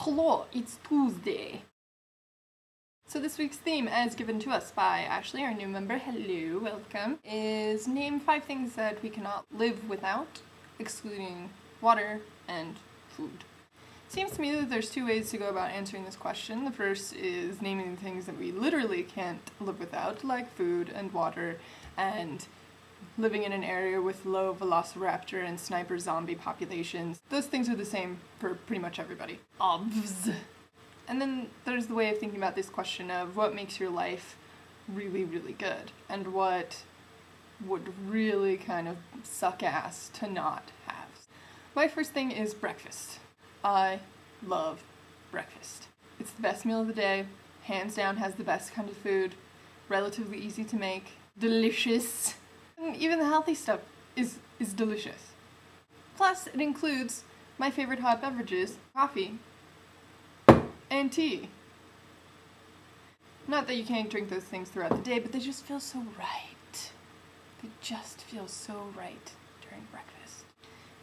Hello, it's Tuesday. So this week's theme, as given to us by Ashley, our new member, hello, welcome, is name 5 things that we cannot live without, excluding water and food. Seems to me that there's 2 ways to go about answering this question. The first is naming the things that we literally can't live without, like food and water, and living in an area with low velociraptor and sniper zombie populations. Those things are the same for pretty much everybody. Obvs. And then there's the way of thinking about this question of what makes your life really, really good, and what would really kind of suck ass to not have. My first thing is breakfast. I love breakfast. It's the best meal of the day, hands down has the best kind of food, relatively easy to make, delicious, and even the healthy stuff is delicious. Plus, it includes my favorite hot beverages, coffee, and tea. Not that you can't drink those things throughout the day, but they just feel so right. They just feel so right during breakfast.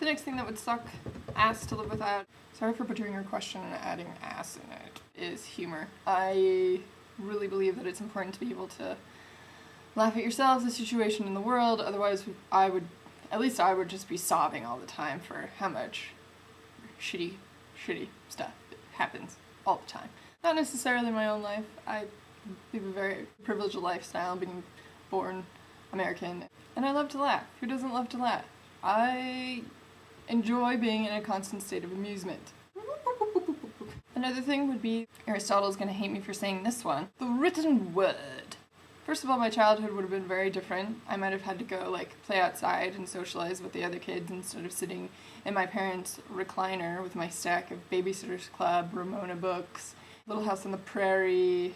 The next thing that would suck ass to live without, sorry for butchering your question and adding ass in it, is humor. I really believe that it's important to be able to laugh at yourselves, the situation in the world, otherwise I would just be sobbing all the time for how much shitty stuff happens all the time. Not necessarily in my own life. I live a very privileged lifestyle, being born American, and I love to laugh. Who doesn't love to laugh? I enjoy being in a constant state of amusement. Another thing would be, Aristotle's gonna hate me for saying this one, the written word. First of all, my childhood would have been very different. I might have had to go, play outside and socialize with the other kids instead of sitting in my parents' recliner with my stack of Babysitter's Club, Ramona books, Little House on the Prairie,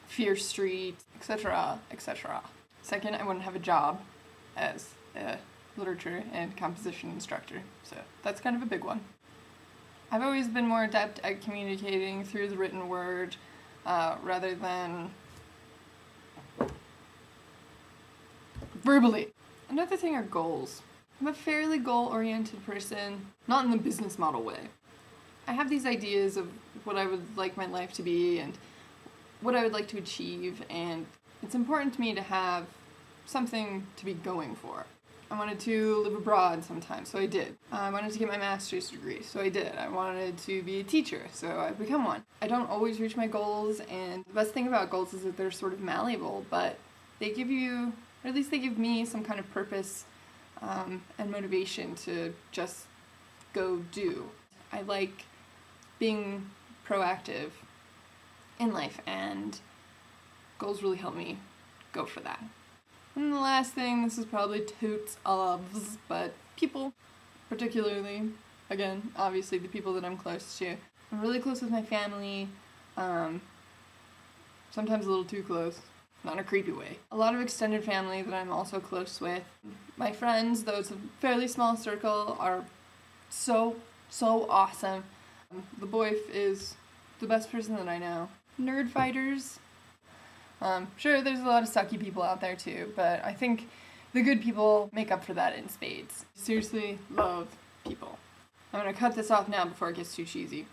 Fear Street, etc., etc. Second, I wouldn't have a job as a literature and composition instructor, so that's kind of a big one. I've always been more adept at communicating through the written word rather than verbally. Another thing are goals. I'm a fairly goal-oriented person, not in the business model way. I have these ideas of what I would like my life to be and what I would like to achieve, and it's important to me to have something to be going for. I wanted to live abroad sometime, so I did. I wanted to get my master's degree, so I did. I wanted to be a teacher, so I've become one. I don't always reach my goals, and the best thing about goals is that they're sort of malleable, but they give you, or at least they give me, some kind of purpose and motivation to just go do. I like being proactive in life, and goals really help me go for that. And the last thing, this is probably toots ofs, but people, particularly, again, obviously the people that I'm close to. I'm really close with my family, sometimes a little too close. Not in a creepy way. A lot of extended family that I'm also close with. My friends, though it's a fairly small circle, are so awesome. The boyf is the best person that I know. Nerd fighters. Sure, there's a lot of sucky people out there too, but I think the good people make up for that in spades. Seriously, love people. I'm gonna cut this off now before it gets too cheesy.